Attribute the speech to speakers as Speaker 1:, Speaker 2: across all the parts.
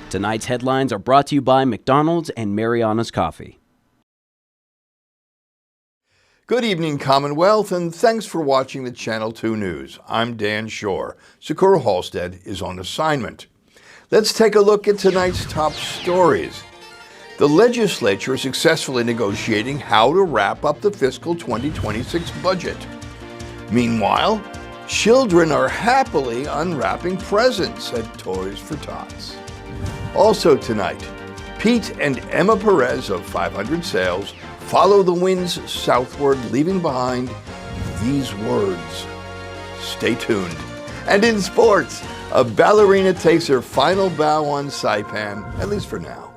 Speaker 1: Tonight's headlines are brought to you by McDonald's and Mariana's Coffee.
Speaker 2: Good evening, Commonwealth, and thanks for watching the Channel 2 News. I'm Dan Shore. Sakura Halstead is on assignment. Let's take a look at tonight's top stories. The legislature is successfully negotiating how to wrap up the fiscal 2026 budget. Meanwhile, children are happily unwrapping presents at Toys For Tots. Also tonight, Pete and Emma Perez of 500 Sales follow the winds southward, leaving behind these words. Stay tuned. And in sports, a ballerina takes her final bow on Saipan, at least for now.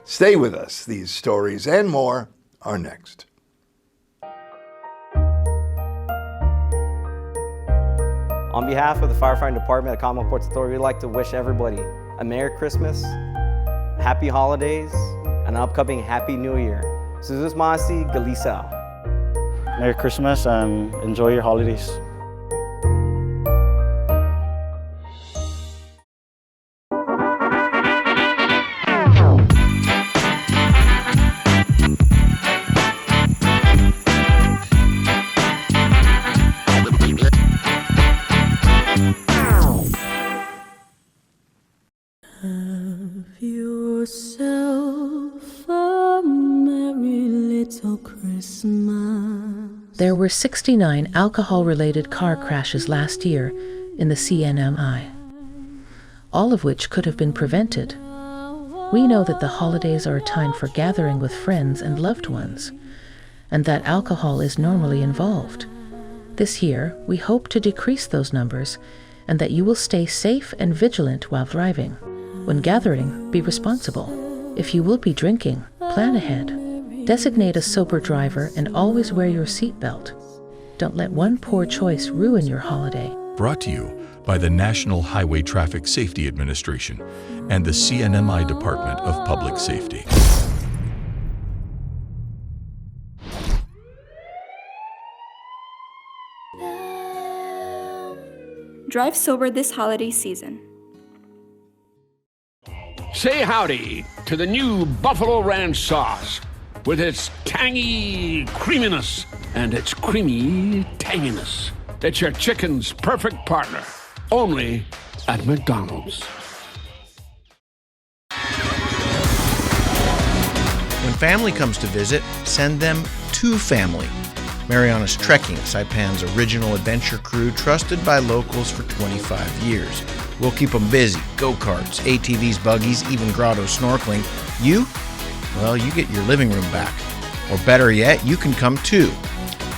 Speaker 2: Stay with us. These stories and more are next.
Speaker 3: On behalf of the Firefighting Department at Commonwealth Ports Authority, we'd like to wish everybody a Merry Christmas, Happy Holidays, and an upcoming Happy New Year. Suzus Masi Galisa.
Speaker 4: Merry Christmas and enjoy your holidays.
Speaker 5: Have yourself a merry little Christmas.
Speaker 6: There were 69 alcohol-related car crashes last year in the CNMI, all of which could have been prevented. We know that the holidays are a time for gathering with friends and loved ones, and that alcohol is normally involved. This year, we hope to decrease those numbers and that you will stay safe and vigilant while driving. When gathering, be responsible. If you will be drinking, plan ahead. Designate a sober driver and always wear your seatbelt. Don't let one poor choice ruin your holiday.
Speaker 7: Brought to you by the National Highway Traffic Safety Administration and the CNMI Department of Public Safety.
Speaker 8: Drive sober this holiday season.
Speaker 9: Say howdy to the new Buffalo Ranch sauce with its tangy creaminess and its creamy tanginess. It's your chicken's perfect partner, only at McDonald's.
Speaker 10: When family comes to visit, send them to family. Mariana's Trekking, Saipan's original adventure crew, trusted by locals for 25 years. We'll keep them busy. Go-karts, ATVs, buggies, even grotto snorkeling. You? Well, you get your living room back. Or better yet, you can come too.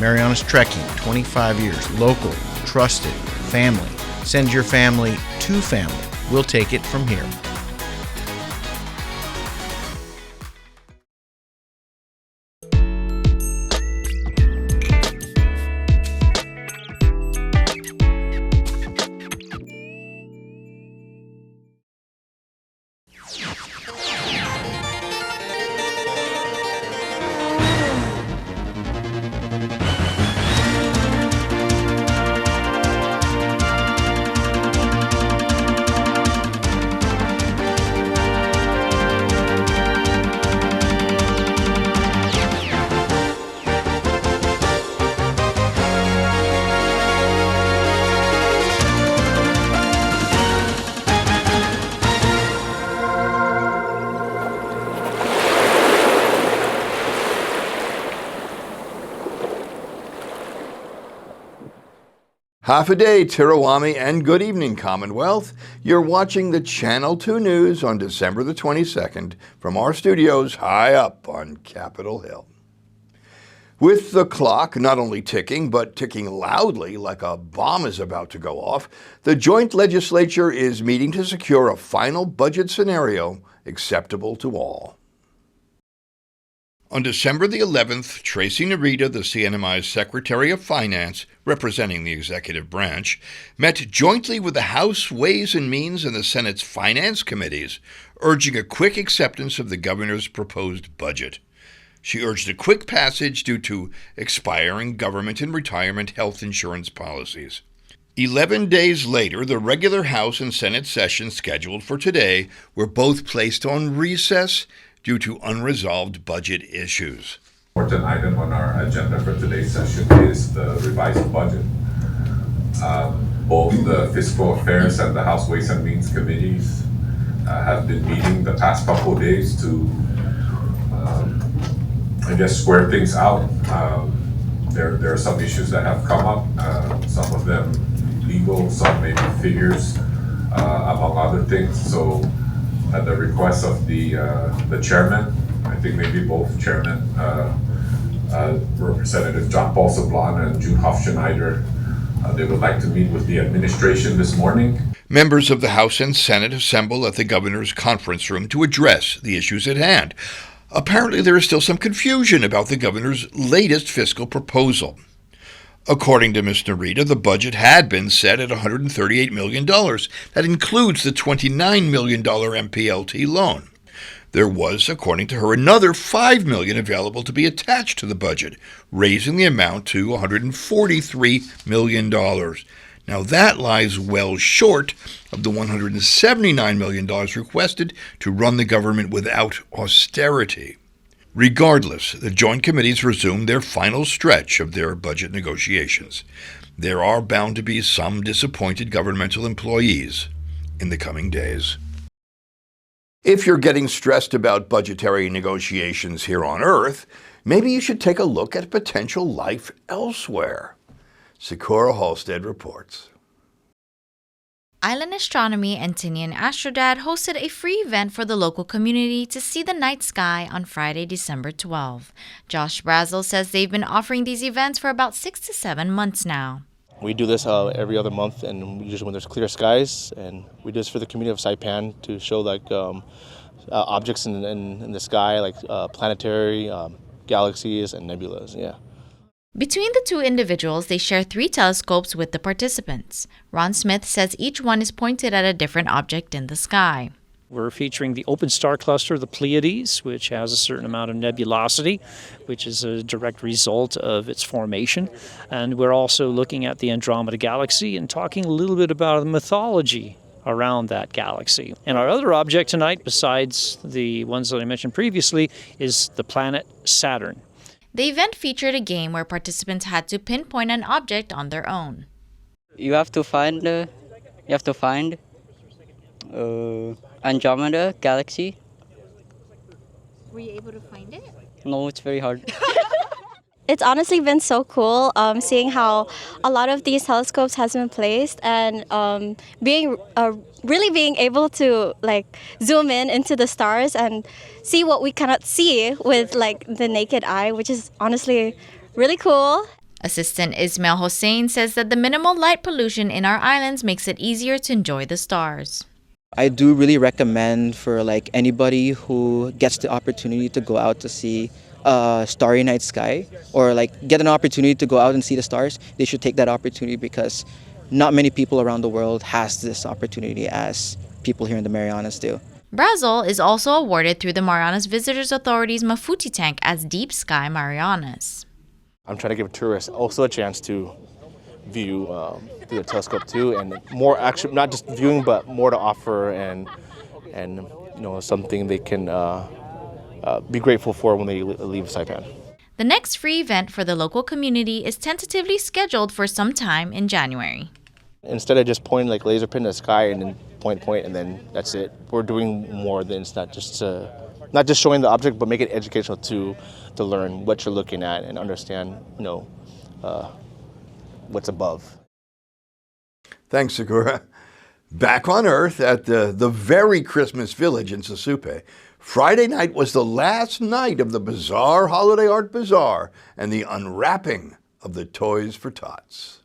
Speaker 10: Mariana's Trekking, 25 years. Local, trusted, family. Send your family to family. We'll take it from here.
Speaker 2: Half a day, Tirawami, and good evening, Commonwealth. You're watching the Channel 2 News on December the 22nd from our studios high up on Capitol Hill. With the clock not only ticking, but ticking loudly like a bomb is about to go off, the joint legislature is meeting to secure a final budget scenario acceptable to all. On December the 11th, Tracy Narita, the CNMI's Secretary of Finance, representing the executive branch, met jointly with the House Ways and Means and the Senate's Finance Committees, urging a quick acceptance of the governor's proposed budget. She urged a quick passage due to expiring government and retirement health insurance policies. 11 days later, the regular House and Senate sessions scheduled for today were both placed on recess due to unresolved budget issues.
Speaker 11: Important item on our agenda for today's session is the revised budget. Both the Fiscal Affairs and the House Ways and Means Committees have been meeting the past couple of days to, square things out. There are some issues that have come up, some of them legal, some maybe figures, among other things. So at the request of the chairman, I think maybe both chairman, Representative John Paul Sablan and Jude Hofschneider, they would like to meet with the administration this morning.
Speaker 2: Members of the House and Senate assemble at the governor's conference room to address the issues at hand. Apparently, there is still some confusion about the governor's latest fiscal proposal. According to Ms. Narita, the budget had been set at $138 million. That includes the $29 million MPLT loan. There was, according to her, another $5 million available to be attached to the budget, raising the amount to $143 million. Now that lies well short of the $179 million requested to run the government without austerity. Regardless, the joint committees resumed their final stretch of their budget negotiations. There are bound to be some disappointed governmental employees in the coming days. If you're getting stressed about budgetary negotiations here on Earth, maybe you should take a look at potential life elsewhere. Sakura Halstead reports.
Speaker 12: Island Astronomy and Tinian Astrodad hosted a free event for the local community to see the night sky on Friday, December 12. Josh Brazel says they've been offering these events for about 6 to 7 months now.
Speaker 13: We do this every other month, and usually when there's clear skies, and we do this for the community of Saipan to show objects in the sky, like planetary, galaxies, and nebulas. Yeah.
Speaker 12: Between the two individuals, they share 3 telescopes with the participants. Ron Smith says each one is pointed at a different object in the sky.
Speaker 14: We're featuring the open star cluster, the Pleiades, which has a certain amount of nebulosity, which is a direct result of its formation. And we're also looking at the Andromeda Galaxy and talking a little bit about the mythology around that galaxy. And our other object tonight, besides the ones that I mentioned previously, is the planet Saturn.
Speaker 12: The event featured a game where participants had to pinpoint an object on their own.
Speaker 15: You have to find Andromeda Galaxy.
Speaker 12: Were you able to find it?
Speaker 15: No, it's very hard.
Speaker 16: It's honestly been so cool seeing how a lot of these telescopes has been placed and really being able to zoom into the stars and see what we cannot see with the naked eye, which is honestly really cool.
Speaker 12: Assistant Ismail Hossein says that the minimal light pollution in our islands makes it easier to enjoy the stars.
Speaker 17: I do really recommend for anybody who gets the opportunity to go out to see a starry night sky or get an opportunity to go out and see the stars, they should take that opportunity because not many people around the world has this opportunity as people here in the Marianas do.
Speaker 12: Brazel is also awarded through the Marianas Visitors Authority's Mafuti Tank as Deep Sky Marianas.
Speaker 13: I'm trying to give tourists also a chance to view through the telescope too, and more actually not just viewing but more to offer and something they can be grateful for when they leave Saipan.
Speaker 12: The next free event for the local community is tentatively scheduled for some time in January.
Speaker 13: Instead of just pointing laser pin in the sky and then point and then that's it, we're doing more than it's not just showing the object but make it educational to learn what you're looking at and understand what's above.
Speaker 2: Thanks, Sakura. Back on Earth at the very Christmas village in Sasupe, Friday night was the last night of the Bazaar, Holiday Art Bazaar, and the unwrapping of the Toys For Tots.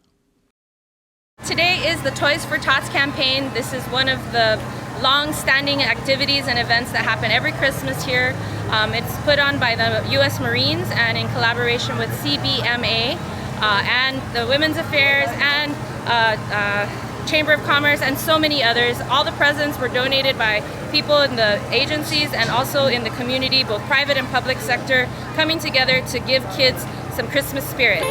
Speaker 18: Today is the Toys For Tots campaign. This is one of the long-standing activities and events that happen every Christmas here. It's put on by the U.S. Marines and in collaboration with CBMA and the Women's Affairs and Chamber of Commerce and so many others. All the presents were donated by people in the agencies and also in the community, both private and public sector, coming together to give kids some Christmas spirit.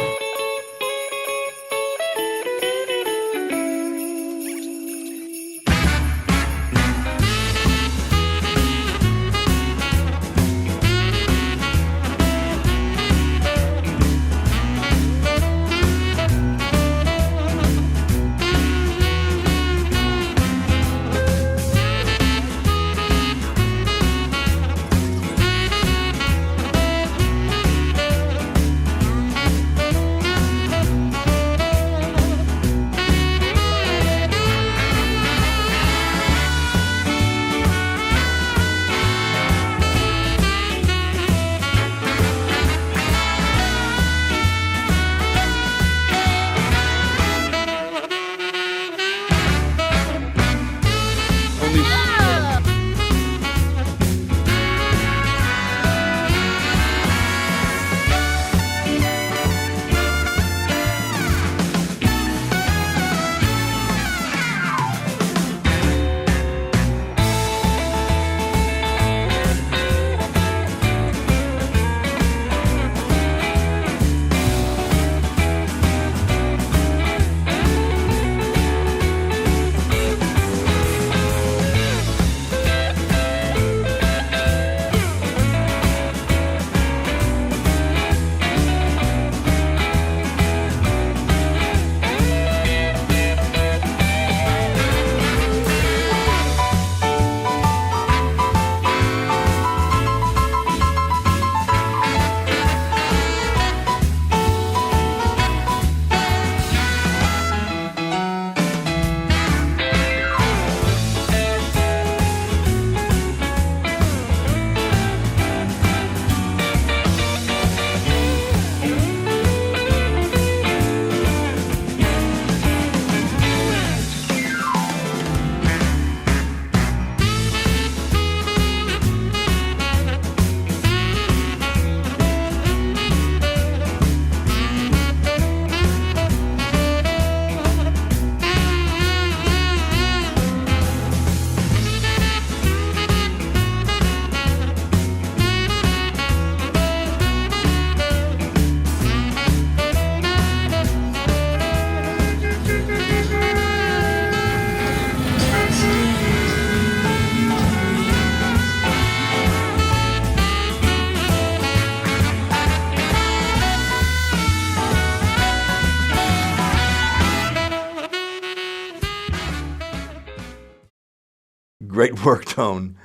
Speaker 2: Great work, Tone.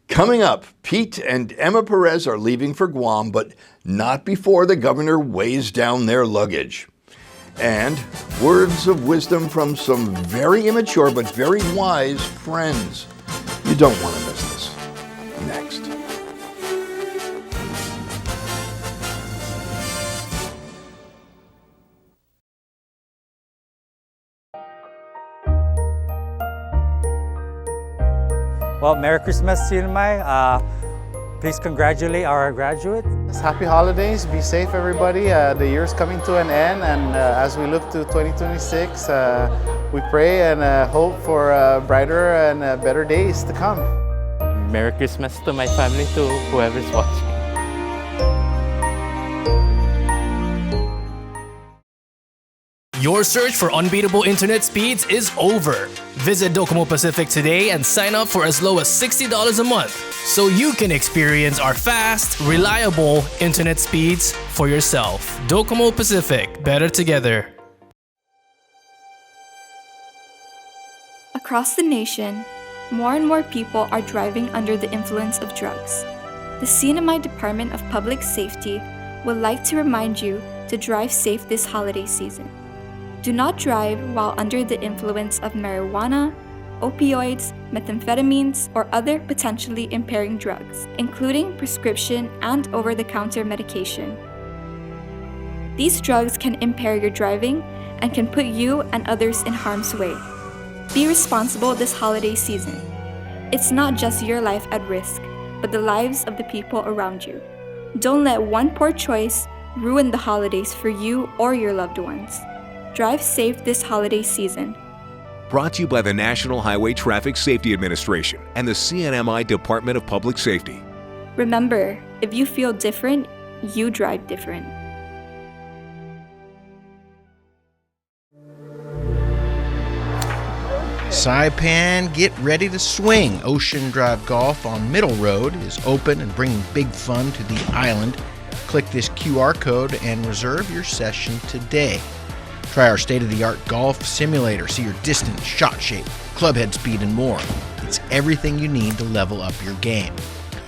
Speaker 2: Coming up, Pete and Emma Perez are leaving for Guam, but not before the governor weighs down their luggage. And words of wisdom from some very immature but very wise friends. You don't want to miss this. Next.
Speaker 19: Well, Merry Christmas, CNMI. Please congratulate our graduates.
Speaker 20: Happy holidays. Be safe, everybody. The year's coming to an end, and as we look to 2026, we pray and hope for brighter and better days to come.
Speaker 21: Merry Christmas to my family, to whoever's watching.
Speaker 22: Your search for unbeatable internet speeds is over. Visit Docomo Pacific today and sign up for as low as $60 a month so you can experience our fast, reliable internet speeds for yourself. Docomo Pacific, better together.
Speaker 8: Across the nation, more and more people are driving under the influence of drugs. The CNMI Department of Public Safety would like to remind you to drive safe this holiday season. Do not drive while under the influence of marijuana, opioids, methamphetamines, or other potentially impairing drugs, including prescription and over-the-counter medication. These drugs can impair your driving and can put you and others in harm's way. Be responsible this holiday season. It's not just your life at risk, but the lives of the people around you. Don't let one poor choice ruin the holidays for you or your loved ones. Drive safe this holiday season.
Speaker 23: Brought to you by the National Highway Traffic Safety Administration and the CNMI Department of Public Safety.
Speaker 8: Remember, if you feel different, you drive different.
Speaker 10: Saipan, get ready to swing. Ocean Drive Golf on Middle Road is open and bringing big fun to the island. Click this QR code and reserve your session today. Try our state-of-the-art golf simulator. See your distance, shot shape, club head speed, and more. It's everything you need to level up your game.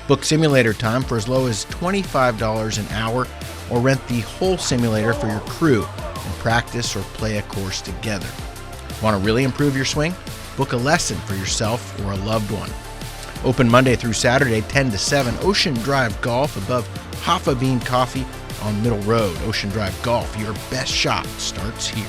Speaker 10: Book simulator time for as low as $25 an hour, or rent the whole simulator for your crew and practice or play a course together. Want to really improve your swing? Book a lesson for yourself or a loved one. Open Monday through Saturday, 10 to 7. Ocean Drive Golf above Hoffa Bean Coffee on Middle Road. Ocean Drive Golf, your best shot starts here.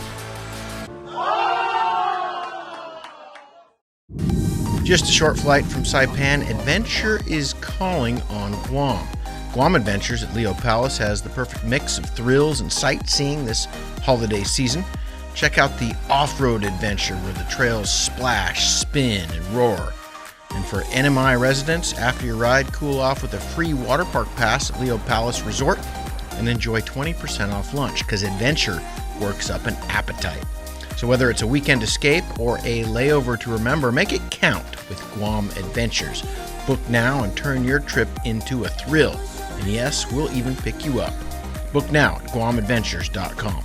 Speaker 10: Just a short flight from Saipan, adventure is calling on Guam. Guam Adventures at Leo Palace has the perfect mix of thrills and sightseeing this holiday season. Check out the off-road adventure where the trails splash, spin, and roar. And for NMI residents, after your ride, cool off with a free water park pass at Leo Palace Resort and enjoy 20% off lunch, because adventure works up an appetite. So whether it's a weekend escape or a layover to remember, make it count with Guam Adventures. Book now and turn your trip into a thrill. And yes, we'll even pick you up. Book now at guamadventures.com.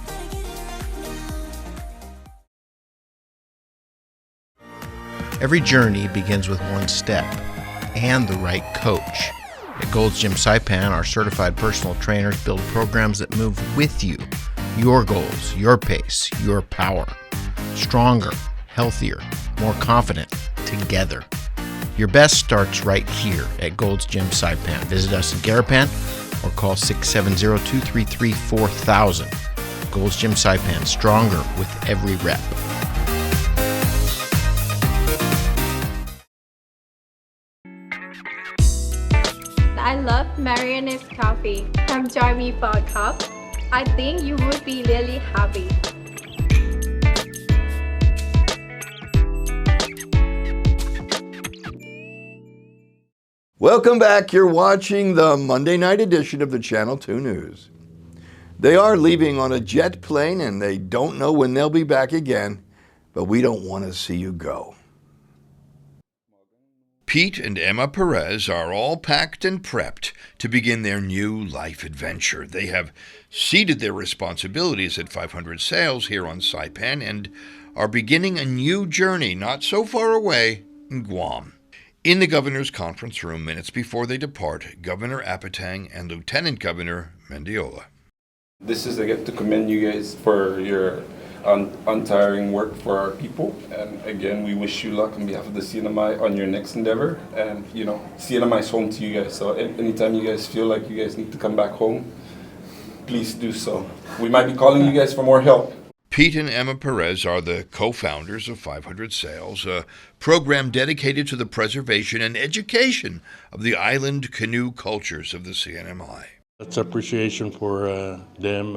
Speaker 10: Every journey begins with one step and the right coach. At Gold's Gym Saipan, our certified personal trainers build programs that move with you. Your goals, your pace, your power. Stronger, healthier, more confident, together. Your best starts right here at Gold's Gym Saipan. Visit us in Garapan or call 670-233-4000. Gold's Gym Saipan, stronger with every rep.
Speaker 24: I love Marianne's coffee. Come join me for a cup. I think you would be really happy.
Speaker 2: Welcome back. You're watching the Monday night edition of the Channel 2 News. They are leaving on a jet plane and they don't know when they'll be back again, but we don't want to see you go. Pete and Emma Perez are all packed and prepped to begin their new life adventure. They have ceded their responsibilities at 500 Sales here on Saipan and are beginning a new journey not so far away in Guam. In the governor's conference room minutes before they depart, Governor Apatang and Lieutenant Governor Mendiola.
Speaker 1: This is, I get to commend you guys for your untiring work for our people. And again, we wish you luck on behalf of the CNMI on your next endeavor. And, you know, CNMI is home to you guys. So anytime you guys feel like you guys need to come back home, please do so. We might be calling you guys for more help.
Speaker 2: Pete and Emma Perez are the co-founders of 500 Sails, a program dedicated to the preservation and education of the island canoe cultures of the CNMI.
Speaker 3: That's appreciation for them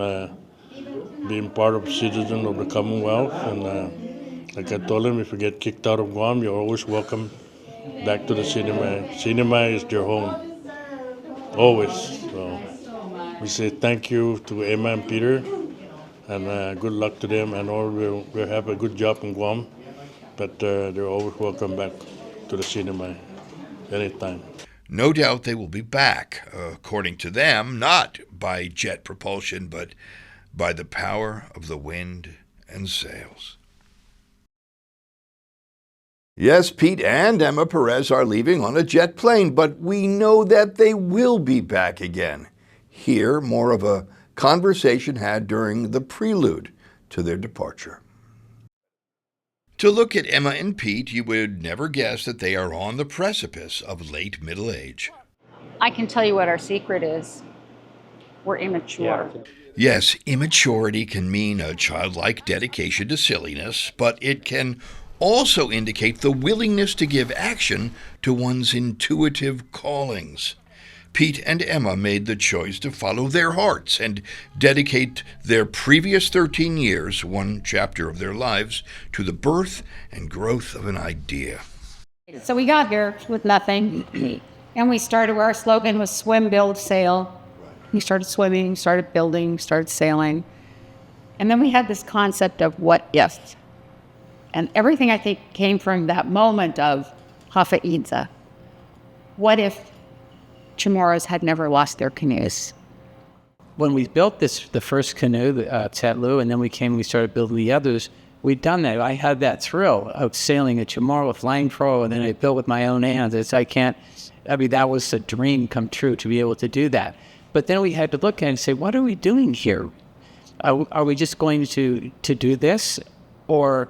Speaker 3: being part of citizen of the Commonwealth. And like I told them, if you get kicked out of Guam, you're always welcome back to the CNMI. CNMI is their home, always. So we say thank you to Emma and Peter. And good luck to them. I know we'll have a good job in Guam, but they're always welcome back to the CNMI anytime.
Speaker 2: No doubt they will be back, according to them, not by jet propulsion, but by the power of the wind and sails. Yes, Pete and Emma Perez are leaving on a jet plane, but we know that they will be back again. Here, more of a conversation had during the prelude to their departure. To look at Emma and Pete, you would never guess that they are on the precipice of late middle age.
Speaker 4: I can tell you what our secret is. We're immature.
Speaker 2: Yes, immaturity can mean a childlike dedication to silliness, but it can also indicate the willingness to give action to one's intuitive callings. Pete and Emma made the choice to follow their hearts and dedicate their previous 13 years, one chapter of their lives, to the birth and growth of an idea.
Speaker 4: So we got here with nothing, and we started where our slogan was swim, build, sail. We started swimming, started building, started sailing. And then we had this concept of what if. And everything, I think, came from that moment of Hafa'idza. What if Chamorros had never lost their canoes?
Speaker 5: When we built the first canoe, the Tetlu, and then we started building the others, we'd done that. I had that thrill of sailing a Chamorro flying pro, and then I built with my own hands. That was a dream come true to be able to do that. But then we had to look at it and say, what are we doing here? Are we just going to do this, or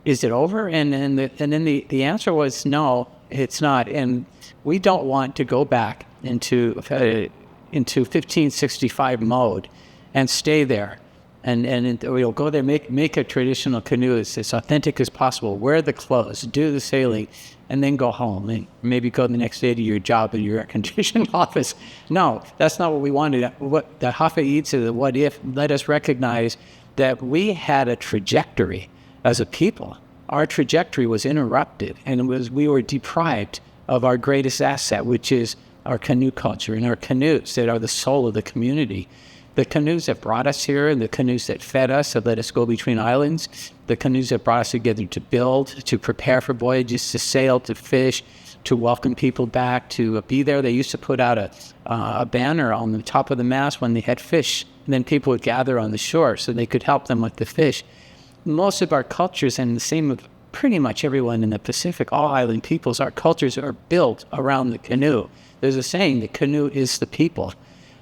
Speaker 5: is it over? And then the answer was no, it's not. And we don't want to go back into 1565 mode and stay there. And we'll go there, make a traditional canoe as authentic as possible, wear the clothes, do the sailing, and then go home and maybe go the next day to your job in your air-conditioned office. No, that's not what we wanted. What the Hafa'idza, the what if, let us recognize that we had a trajectory as a people. Our trajectory was interrupted, and we were deprived of our greatest asset, which is our canoe culture and our canoes that are the soul of the community. The canoes that brought us here and the canoes that fed us, that let us go between islands, the canoes that brought us together to build, to prepare for voyages, to sail, to fish, to welcome people back, to be there. They used to put out a banner on the top of the mast when they had fish, and then people would gather on the shore so they could help them with the fish. Most of our cultures, and the same with pretty much everyone in the Pacific, all island peoples, our cultures are built around the canoe. There's a saying, the canoe is the people.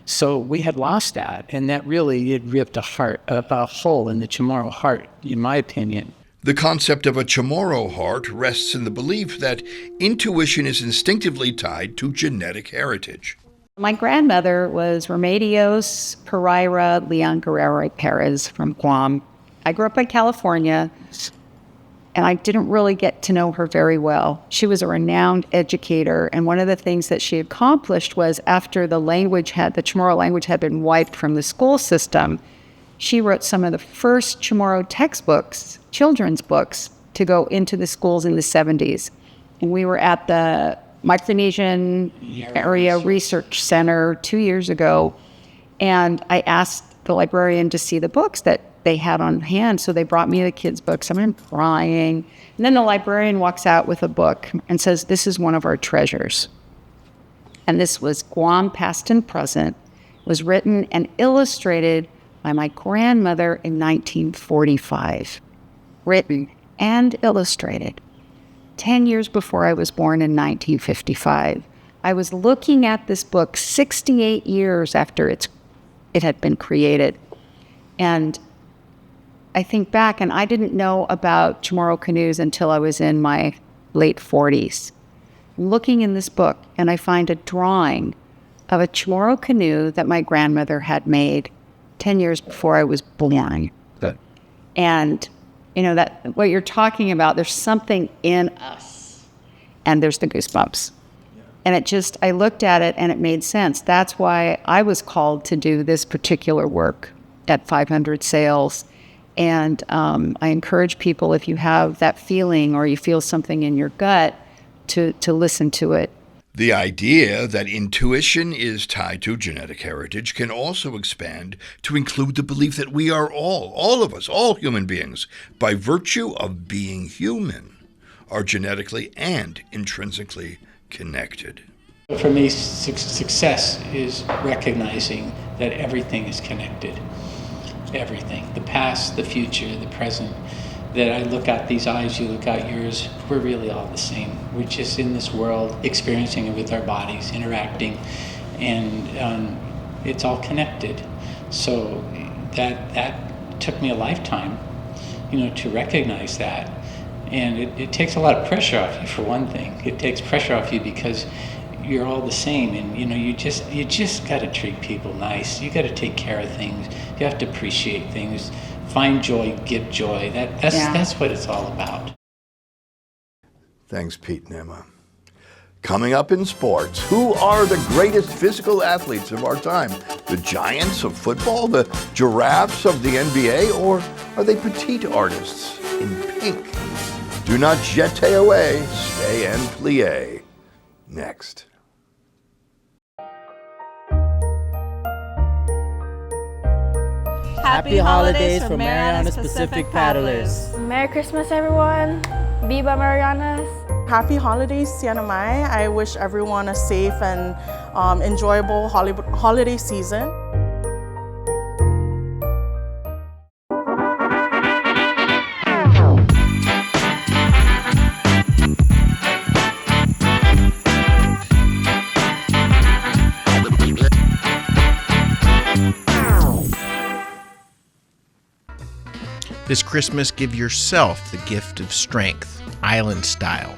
Speaker 5: So we had lost that, and that really, it ripped a hole in the Chamorro heart, in my opinion.
Speaker 2: The concept of a Chamorro heart rests in the belief that intuition is instinctively tied to genetic heritage.
Speaker 4: My grandmother was Remedios Pereira Leon Guerrero Perez from Guam. I grew up in California, and I didn't really get to know her very well. She was a renowned educator, and one of the things that she accomplished was after the Chamorro language had been wiped from the school system, she wrote some of the first Chamorro textbooks, children's books, to go into the schools in the 70s. And we were at the Micronesian Area Research Center 2 years ago, and I asked the librarian to see the books that they had on hand, so they brought me the kids' books. I'm crying. And then the librarian walks out with a book and says, "This is one of our treasures." And this was Guam Past and Present. It was written and illustrated by my grandmother in 1945. Written and illustrated. 10 years before I was born in 1955. I was looking at this book 68 years after it had been created. And I think back, and I didn't know about Chamorro canoes until I was in my late 40s. I'm looking in this book, and I find a drawing of a Chamorro canoe that my grandmother had made 10 years before I was born.
Speaker 2: Good.
Speaker 4: And, you know, that what you're talking about, there's something in us, and there's the goosebumps. And I looked at it, and it made sense. That's why I was called to do this particular work at 500 Sales. And I encourage people, if you have that feeling or you feel something in your gut, to listen to it.
Speaker 2: The idea that intuition is tied to genetic heritage can also expand to include the belief that we are all of us, all human beings, by virtue of being human, are genetically and intrinsically connected.
Speaker 5: For me, success is recognizing that everything is connected. Everything. The past, the future, the present. That I look out these eyes, you look out yours, we're really all the same. We're just in this world, experiencing it with our bodies, interacting, and it's all connected. So that took me a lifetime, to recognize that. And it takes a lot of pressure off you, for one thing. It takes pressure off you because you're all the same, and you just got to treat people nice. You got to take care of things. You have to appreciate things. Find joy, give joy. That's what it's all about.
Speaker 2: Thanks, Pete and Emma. Coming up in sports, who are the greatest physical athletes of our time? The giants of football, the giraffes of the NBA, or are they petite artists in pink? Do not jete away, stay and plie. Next.
Speaker 6: Happy holidays from Marianas Pacific Paddlers.
Speaker 24: Merry Christmas, everyone. Viva Marianas.
Speaker 6: Happy holidays, CNMI. I wish everyone a safe and enjoyable holiday season.
Speaker 10: This Christmas, give yourself the gift of strength, island style.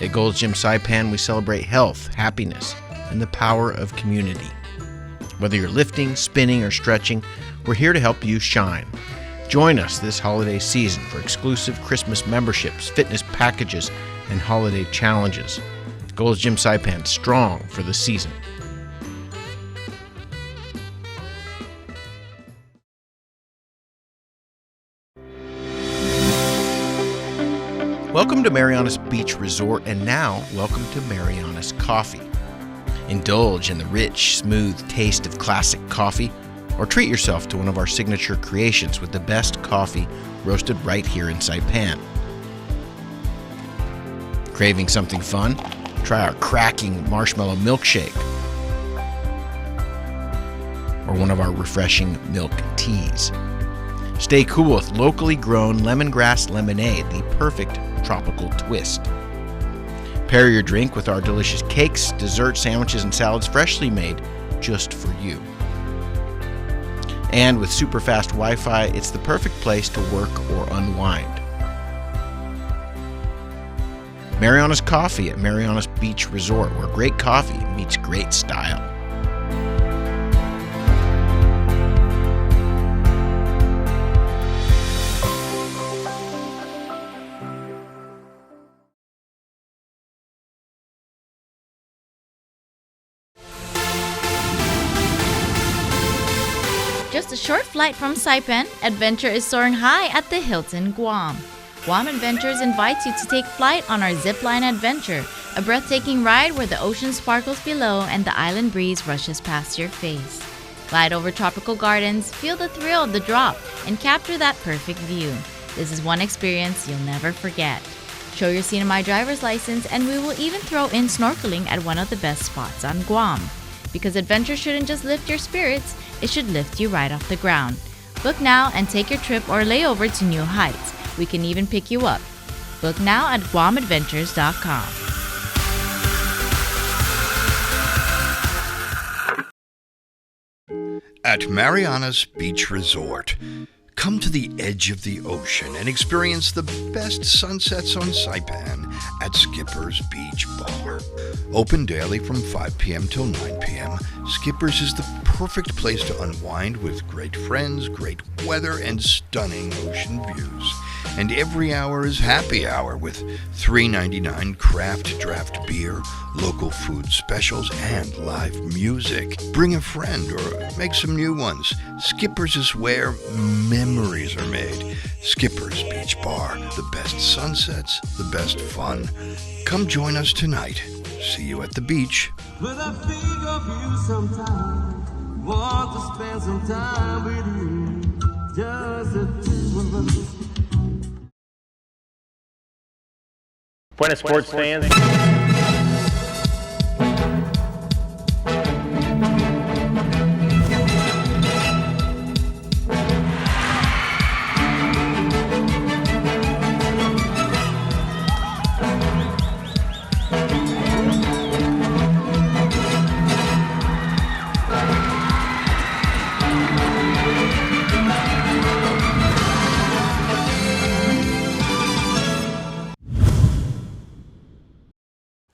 Speaker 10: At Gold's Gym Saipan, we celebrate health, happiness, and the power of community. Whether you're lifting, spinning, or stretching, we're here to help you shine. Join us this holiday season for exclusive Christmas memberships, fitness packages, and holiday challenges. Gold's Gym Saipan, strong for the season. Welcome to Marianas Beach Resort, and now welcome to Marianas Coffee. Indulge in the rich, smooth taste of classic coffee, or treat yourself to one of our signature creations with the best coffee roasted right here in Saipan. Craving something fun? Try our cracking marshmallow milkshake, or one of our refreshing milk teas. Stay cool with locally grown lemongrass lemonade, the perfect tropical twist. Pair your drink with our delicious cakes, desserts, sandwiches, and salads freshly made just for you. And with super fast Wi-Fi, it's the perfect place to work or unwind. Marianas Coffee at Marianas Beach Resort, where great coffee meets great style.
Speaker 12: Just a short flight from Saipan, adventure is soaring high at the Hilton, Guam. Guam Adventures invites you to take flight on our zipline adventure, a breathtaking ride where the ocean sparkles below and the island breeze rushes past your face. Glide over tropical gardens, feel the thrill of the drop, and capture that perfect view. This is one experience you'll never forget. Show your CNMI driver's license, and we will even throw in snorkeling at one of the best spots on Guam. Because adventure shouldn't just lift your spirits, it should lift you right off the ground. Book now and take your trip or layover to new heights. We can even pick you up. Book now at guamadventures.com.
Speaker 2: At Mariana's Beach Resort, come to the edge of the ocean and experience the best sunsets on Saipan at Skipper's Beach Bar. Open daily from 5 p.m. till 9 p.m., Skipper's is the perfect place to unwind with great friends, great weather, and stunning ocean views. And every hour is happy hour with $3.99 craft draft beer, local food specials, and live music. Bring a friend or make some new ones. Skipper's is where memories are made. Skipper's Beach Bar, the best sunsets, the best fun. Come join us tonight. See you at the beach.
Speaker 7: When I think of you sometime, want to spend some time with you, just the two of us.
Speaker 9: Buenas sports fans.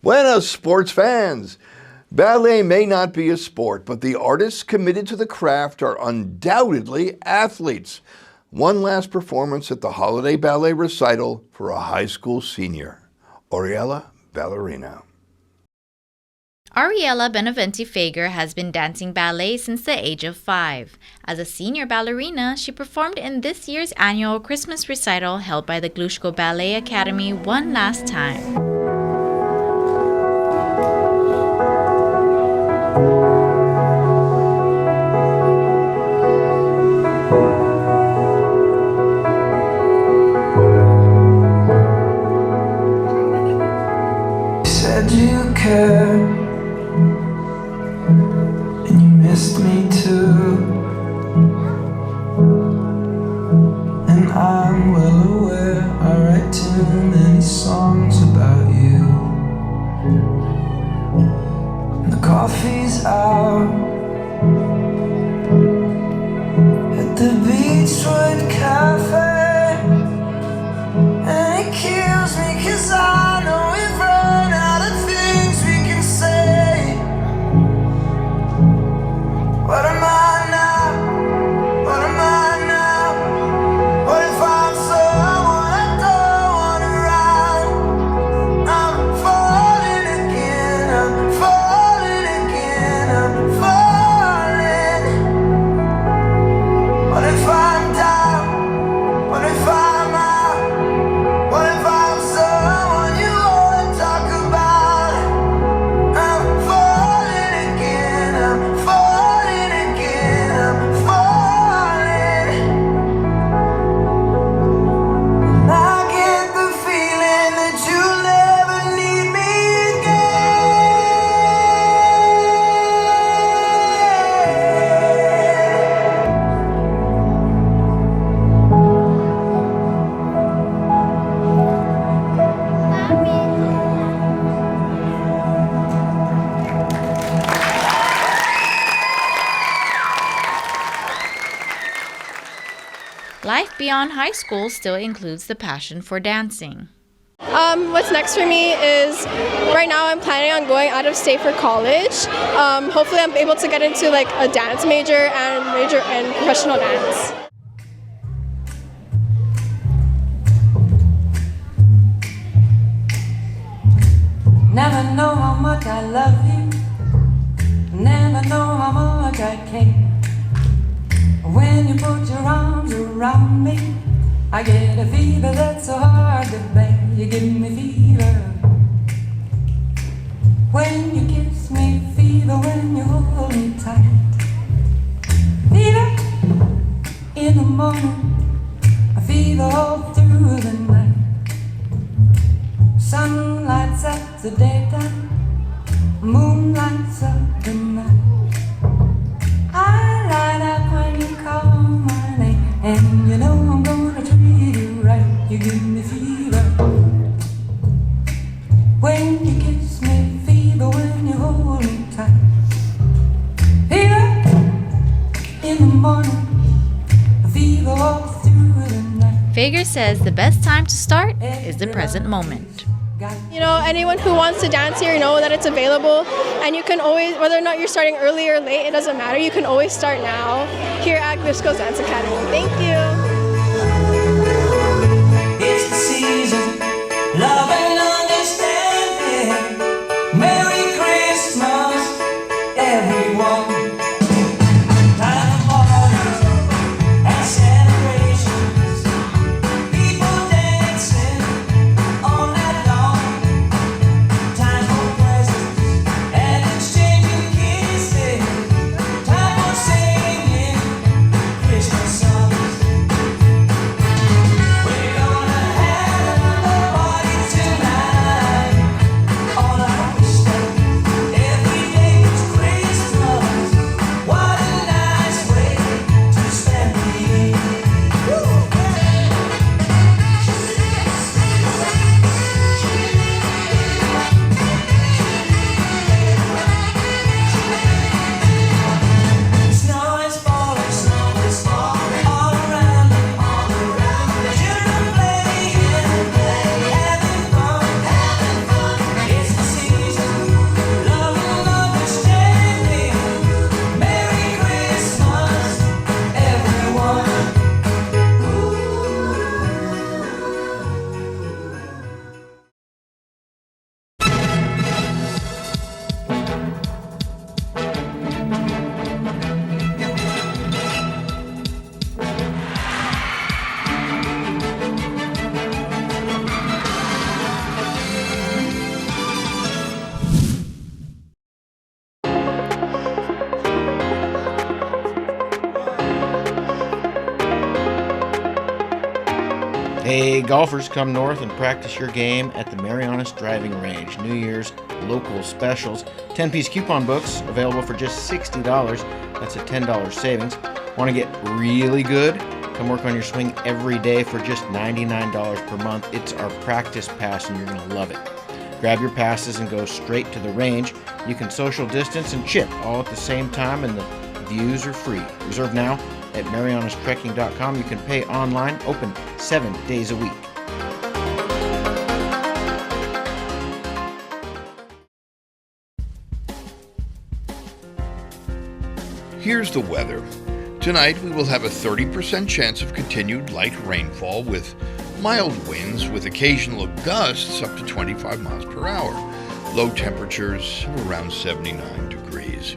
Speaker 2: Buenas, sports fans! Ballet may not be a sport, but the artists committed to the craft are undoubtedly athletes. One last performance at the Holiday Ballet recital for a high school senior, Oriella Ballerina.
Speaker 12: Ariella Benavente Fager has been dancing ballet since the age of 5. As a senior ballerina, she performed in this year's annual Christmas recital held by the Glushko Ballet Academy one last time.
Speaker 7: Said you cared, and you missed me too. And I'm well aware I write too many songs about you. And the coffee's out at the Beachwood Cafe, and it kills me 'cause I know we've run out of things we can say. What am I now? What am I now? What if I'm someone I don't want around? I'm falling again, I'm falling again, I'm falling. What if I'm down? What if I'm out? What if I'm someone you wanna talk about? I'm falling again, I'm falling again, I'm falling. And I get the feeling that you'll never need me again.
Speaker 12: Life beyond high school still includes the passion for dancing.
Speaker 24: What's next for me is right now I'm planning on going out of state for college. Hopefully I'm able to get into like a dance major in professional dance.
Speaker 7: Never know how much I love you. Never know how much I care. When you put your arms around me, I get a fever that's so hard to bear. You give me fever when you kiss me, fever when you hold me tight. Fever in the morning, a fever all through the night. Sun lights up the daytime, moon lights up the night. I light up when you call my name, and you know I'm gonna treat you right. You give me fever
Speaker 12: Yeager says the best time to start is the present moment.
Speaker 24: You know, anyone who wants to dance here, know that it's available, and you can always, whether or not you're starting early or late, it doesn't matter. You can always start now here at Grisco's Dance Academy. Thank you.
Speaker 7: It's the season, love and understanding. Merry Christmas, everyone. Time for parties and celebrations. People dancing all night long. Time for presents and exchanging kisses. Time for singing Christmas songs. We're gonna have a party tonight. All I wish that every day was Christmas. What a nice way to spend the year. Snow is falling all around and all around. Children playing, having fun. It's the season, love and understanding. Merry Christmas, everyone.
Speaker 10: Hey, golfers, come north and practice your game at the Marianas Driving Range. New Year's local specials. 10-piece coupon books available for just $60. That's a $10 savings. Want to get really good? Come work on your swing every day for just $99 per month. It's our practice pass and you're going to love it. Grab your passes and go straight to the range. You can social distance and chip all at the same time, and the views are free. Reserve now at marianastrekking.com. You can pay online, open 7 days a week.
Speaker 2: Here's the weather. Tonight we will have a 30% chance of continued light rainfall with mild winds with occasional gusts up to 25 miles per hour. Low temperatures of around 79 degrees.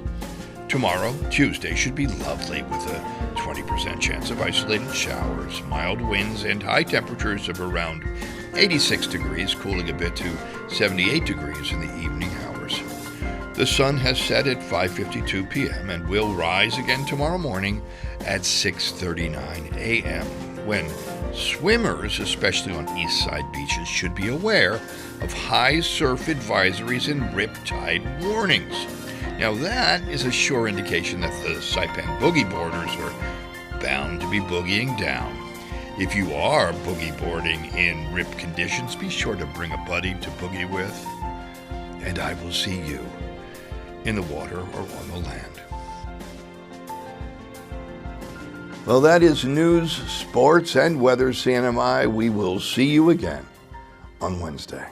Speaker 2: Tomorrow, Tuesday, should be lovely with a 20% chance of isolated showers, mild winds, and high temperatures of around 86 degrees, cooling a bit to 78 degrees in the evening hours. The sun has set at 5:52 p.m. and will rise again tomorrow morning at 6:39 a.m. when swimmers, especially on east side beaches, should be aware of high surf advisories and riptide warnings. Now that is a sure indication that the Saipan boogie boarders are bound to be boogieing down. If you are boogie boarding in rip conditions, be sure to bring a buddy to boogie with, and I will see you in the water or on the land. Well, that is news, sports, and weather, CNMI. We will see you again on Wednesday.